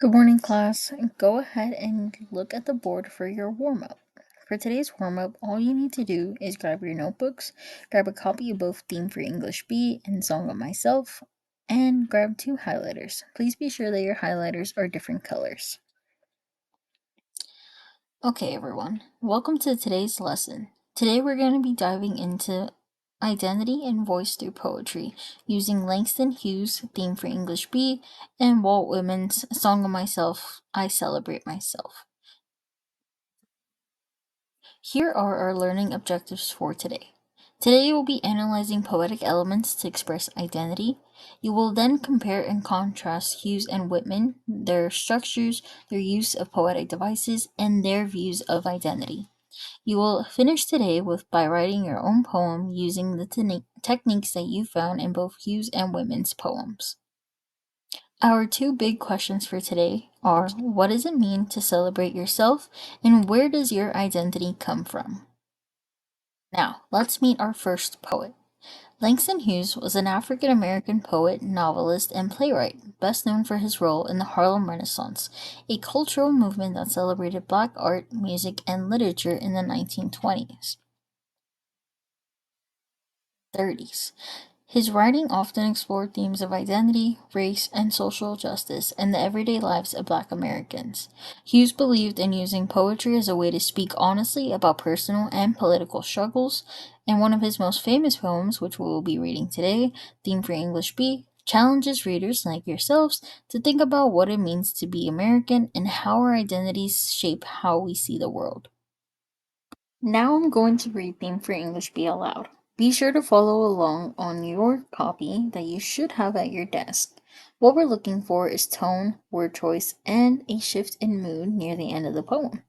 Good morning, class. Go ahead and look at the board for your warm up. For today's warm up, all you need to do is grab your notebooks, grab a copy of both Theme for English B and Song of Myself, and grab two highlighters. Please be sure that your highlighters are different colors. Okay, everyone, welcome to today's lesson. Today we're going to be diving into identity and voice through poetry using Langston Hughes' Theme for English B and Walt Whitman's Song of Myself, I Celebrate Myself. Here are our learning objectives for today. Today you will be analyzing poetic elements to express identity. You will then compare and contrast Hughes and Whitman, their structures, their use of poetic devices, and their views of identity. You will finish today by writing your own poem using the techniques that you found in both Hughes and Whitman's poems. Our two big questions for today are: what does it mean to celebrate yourself, and where does your identity come from? Now, let's meet our first poet. Langston Hughes was an African American poet, novelist, and playwright, best known for his role in the Harlem Renaissance, a cultural movement that celebrated Black art, music, and literature in the 1920s. 30s. His writing often explored themes of identity, race, and social justice and the everyday lives of Black Americans. Hughes believed in using poetry as a way to speak honestly about personal and political struggles, and one of his most famous poems, which we will be reading today, Theme for English B, challenges readers like yourselves to think about what it means to be American and how our identities shape how we see the world. Now I'm going to read Theme for English B aloud. Be sure to follow along on your copy that you should have at your desk. What we're looking for is tone, word choice, and a shift in mood near the end of the poem.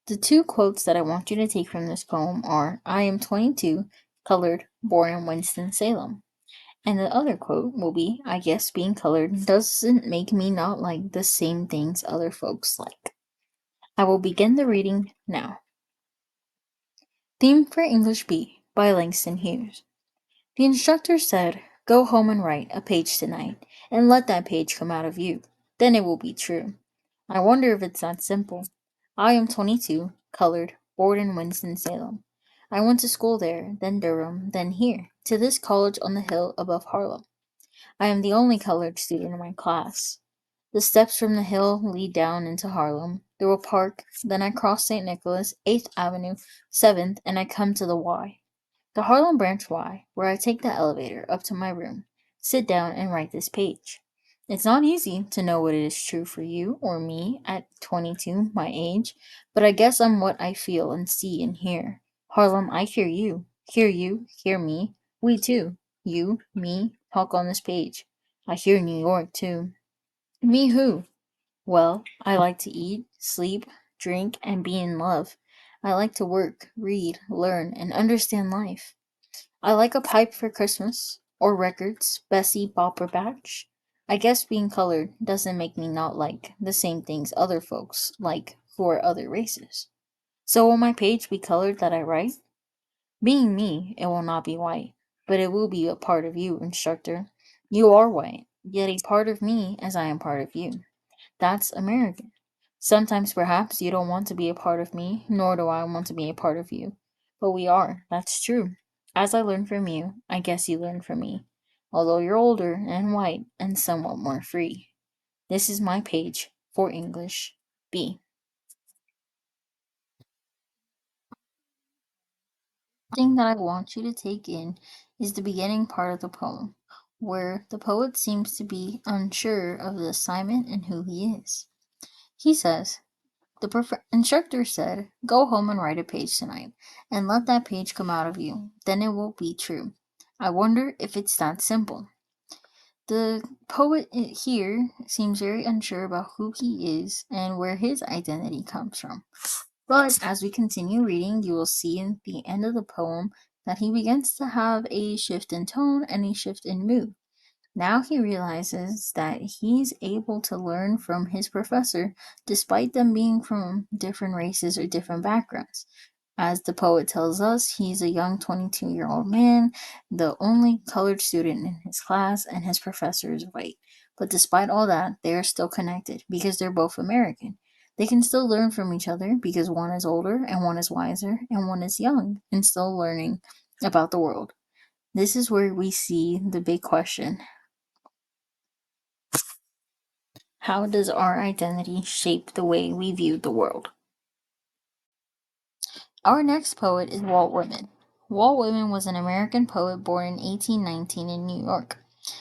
The two quotes that I want you to take from this poem are: I am 22, colored, born in Winston-Salem. And the other quote will be: I guess being colored doesn't make me not like the same things other folks like. I will begin the reading now. Theme for English B by Langston Hughes. The instructor said, "Go home and write a page tonight, and let that page come out of you. Then it will be true. I wonder if it's that simple. I am 22, colored, born in Winston-Salem. I went to school there, then Durham, then here, to this college on the hill above Harlem. I am the only colored student in my class. The steps from the hill lead down into Harlem, through a park, then I cross St. Nicholas, 8th Avenue, 7th, and I come to the Y. The Harlem Branch Y, where I take the elevator up to my room, sit down and write this page. It's not easy to know what is true for you or me at 22, my age, but I guess I'm what I feel and see and hear. Harlem, I hear you, hear me. We too, you, me, talk on this page. I hear New York too. Me who? Well, I like to eat, sleep, drink, and be in love. I like to work, read, learn, and understand life. I like a pipe for Christmas, or records, Bessie Bopper Batch. I guess being colored doesn't make me not like the same things other folks like who are other races. So will my page be colored that I write? Being me, it will not be white, but it will be a part of you, instructor. You are white, yet a part of me as I am part of you. That's American. Sometimes perhaps you don't want to be a part of me, nor do I want to be a part of you. But we are, that's true. As I learn from you, I guess you learn from me. Although you're older and white and somewhat more free. This is my page for English B. The thing that I want you to take in is the beginning part of the poem, where the poet seems to be unsure of the assignment and who he is. He says, the instructor said, "Go home and write a page tonight, and let that page come out of you. Then it will be true. I wonder if it's that simple." The poet here seems very unsure about who he is and where his identity comes from. But as we continue reading, you will see in the end of the poem that he begins to have a shift in tone and a shift in mood. Now he realizes that he's able to learn from his professor despite them being from different races or different backgrounds. As the poet tells us, he's a young 22-year-old man, the only colored student in his class, and his professor is white. But despite all that, they are still connected because they're both American. They can still learn from each other because one is older and one is wiser and one is young and still learning about the world. This is where we see the big question: how does our identity shape the way we view the world? Our next poet is Walt Whitman. Walt Whitman was an American poet born in 1819 in New York.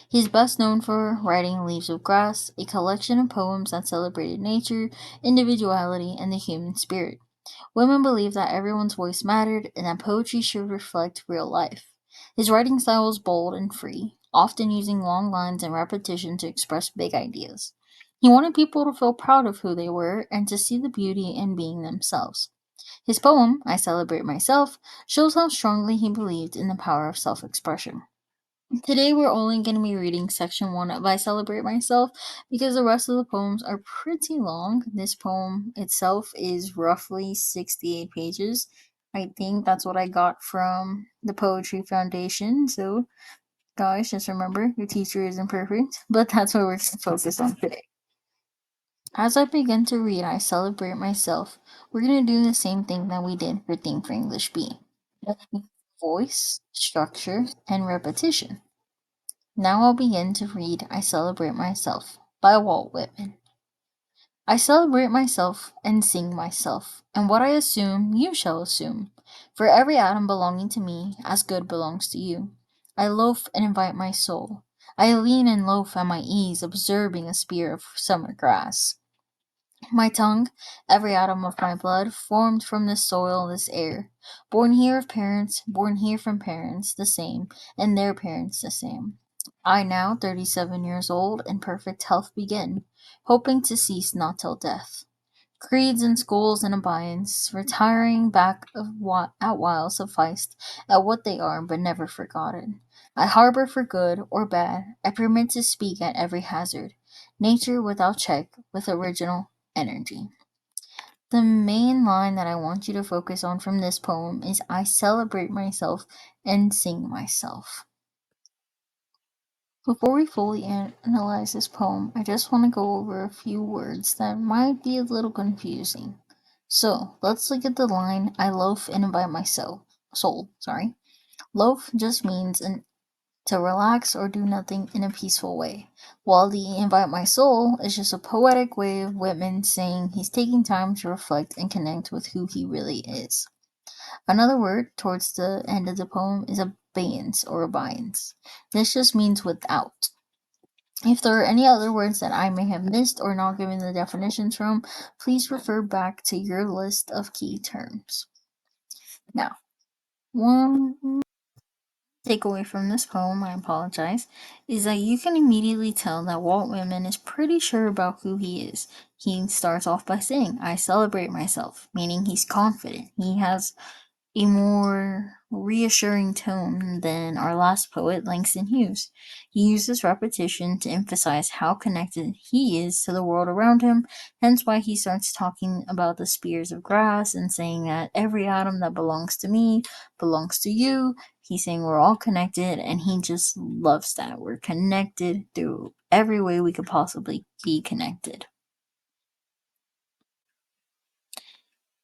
He is best known for writing Leaves of Grass, a collection of poems that celebrated nature, individuality, and the human spirit. Whitman believed that everyone's voice mattered and that poetry should reflect real life. His writing style was bold and free, often using long lines and repetition to express big ideas. He wanted people to feel proud of who they were and to see the beauty in being themselves. His poem, I Celebrate Myself, shows how strongly he believed in the power of self expression. Today, we're only going to be reading section 1 of I Celebrate Myself because the rest of the poems are pretty long. This poem itself is roughly 68 pages. I think that's what I got from the Poetry Foundation. So, guys, just remember your teacher isn't perfect, but that's what we're going to focus on today. As I begin to read I Celebrate Myself, we're going to do the same thing that we did for Theme for English B: voice, structure, and repetition. Now I'll begin to read I Celebrate Myself by Walt Whitman. I celebrate myself and sing myself, and what I assume you shall assume, for every atom belonging to me as good belongs to you. I loaf and invite my soul. I lean and loaf at my ease, observing a spear of summer grass. My tongue, every atom of my blood, formed from this soil, this air, born here of parents, born here from parents the same, and their parents the same. I now, 37 years old, in perfect health begin, hoping to cease not till death. Creeds and schools and abeyance, retiring back at while sufficed at what they are, but never forgotten. I harbor for good or bad, I permit to speak at every hazard. Nature without check, with original energy. The main line that I want you to focus on from this poem is I celebrate myself and sing myself. Before we fully analyze this poem, I just want to go over a few words that might be a little confusing. So, let's look at the line I loaf and invite my soul. Loaf just means to relax or do nothing in a peaceful way, while the invite my soul is just a poetic way of Whitman saying he's taking time to reflect and connect with who he really is. Another word towards the end of the poem is abeyance or abeyance. This just means without. If there are any other words that I may have missed or not given the definitions from, please refer back to your list of key terms. Now, one takeaway from this poem, I apologize, is that you can immediately tell that Walt Whitman is pretty sure about who he is. He starts off by saying, I celebrate myself, meaning he's confident. He has a more reassuring tone than our last poet, Langston Hughes. He uses repetition to emphasize how connected he is to the world around him, hence why he starts talking about the spears of grass and saying that every atom that belongs to me belongs to you. He's saying we're all connected, and he just loves that. We're connected through every way we could possibly be connected.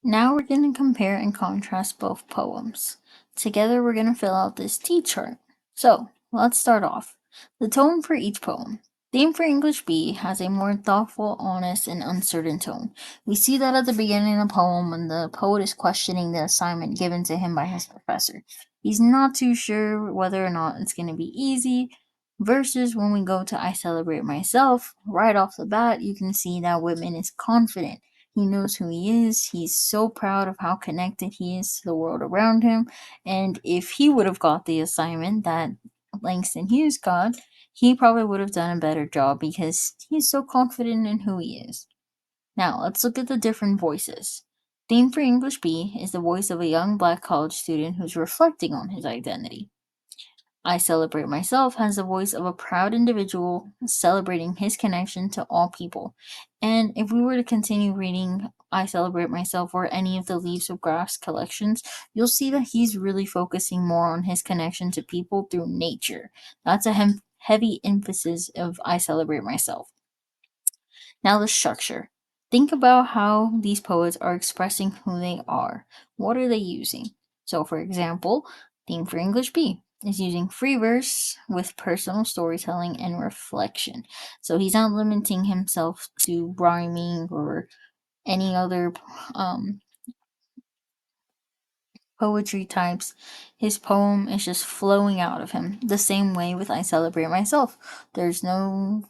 Now we're going to compare and contrast both poems. Together we're going to fill out this T chart. So, let's start off. The tone for each poem. Theme for English B has a more thoughtful, honest, and uncertain tone. We see that at the beginning of the poem when the poet is questioning the assignment given to him by his professor. He's not too sure whether or not it's going to be easy, versus when we go to I Celebrate Myself, right off the bat, you can see that Whitman is confident. He knows who he is. He's so proud of how connected he is to the world around him. And if he would have got the assignment that Langston Hughes got, he probably would have done a better job because he's so confident in who he is. Now, let's look at the different voices. Theme for English B is the voice of a young black college student who's reflecting on his identity. I Celebrate Myself has the voice of a proud individual celebrating his connection to all people. And if we were to continue reading I Celebrate Myself or any of the Leaves of Grass collections, you'll see that he's really focusing more on his connection to people through nature. That's a heavy emphasis of I celebrate myself. Now, the structure. Think about how these poets are expressing who they are. What are they using? So, for example, Theme for English B is using free verse with personal storytelling and reflection. So, he's not limiting himself to rhyming or any other um, poetry types. His poem is just flowing out of him. The same way with I Celebrate Myself. There's no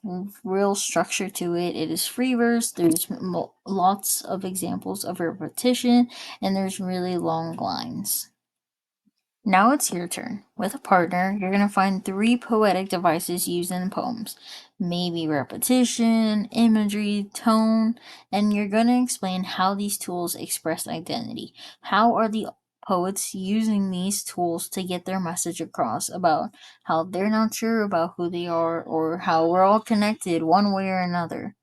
real structure to it. It is free verse. There's lots of examples of repetition, and there's really long lines. Now it's your turn. With a partner, you're going to find 3 poetic devices used in poems. Maybe repetition, imagery, tone, and you're going to explain how these tools express identity. How are the poets using these tools to get their message across about how they're not sure about who they are or how we're all connected one way or another?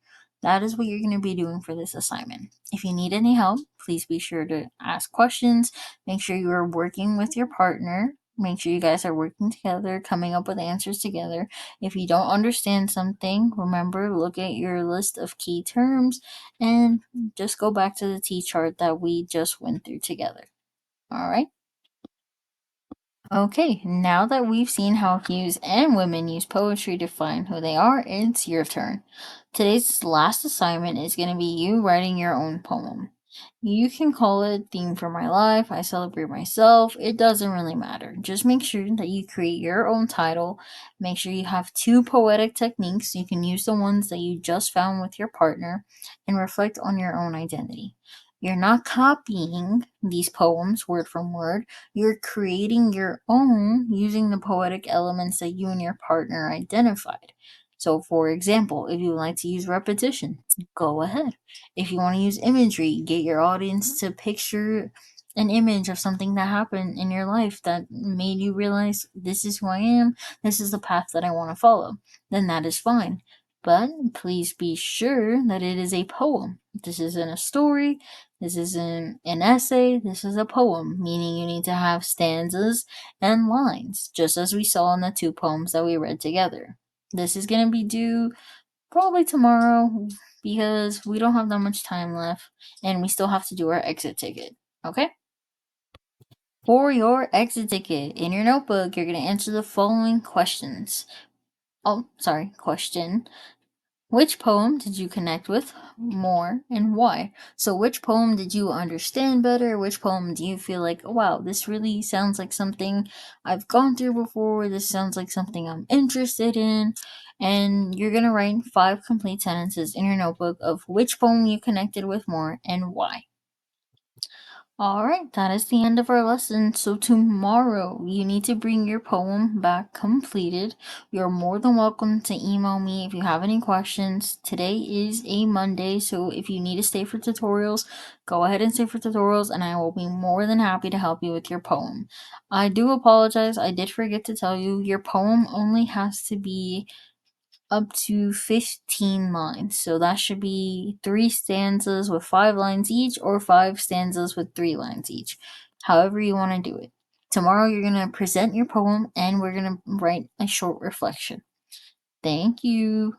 That is what you're going to be doing for this assignment. If you need any help, please be sure to ask questions. Make sure you are working with your partner. Make sure you guys are working together, coming up with answers together. If you don't understand something, remember, look at your list of key terms and just go back to the T chart that we just went through together. All right? Okay, now that we've seen how Hughes and women use poetry to find who they are, it's your turn. Today's last assignment is going to be you writing your own poem. You can call it Theme for My Life, I Celebrate Myself, it doesn't really matter. Just make sure that you create your own title. Make sure you have 2 poetic techniques. You can use the ones that you just found with your partner and reflect on your own identity. You're not copying these poems word from word. You're creating your own using the poetic elements that you and your partner identified. So, for example, if you like to use repetition, go ahead. If you want to use imagery, get your audience to picture an image of something that happened in your life that made you realize this is who I am, this is the path that I want to follow. Then that is fine. But please be sure that it is a poem. This isn't a story, this isn't an essay, this is a poem, meaning you need to have stanzas and lines, just as we saw in the 2 poems that we read together. This is going to be due probably tomorrow because we don't have that much time left and we still have to do our exit ticket. Okay? For your exit ticket, in your notebook, you're going to answer the following questions. Question. Which poem did you connect with more and why? So, which poem did you understand better? Which poem do you feel like, oh, wow, this really sounds like something I've gone through before? This sounds like something I'm interested in. And you're going to write 5 complete sentences in your notebook of which poem you connected with more and why. Alright, that is the end of our lesson. So tomorrow you need to bring your poem back completed. You're more than welcome to email me if you have any questions. Today is a Monday, so if you need to stay for tutorials, go ahead and stay for tutorials and I will be more than happy to help you with your poem. I do apologize, I did forget to tell you, your poem only has to be up to 15 lines. So that should be 3 stanzas with 5 lines each, or 5 stanzas with 3 lines each. However you want to do it. Tomorrow you're going to present your poem and we're going to write a short reflection. Thank you.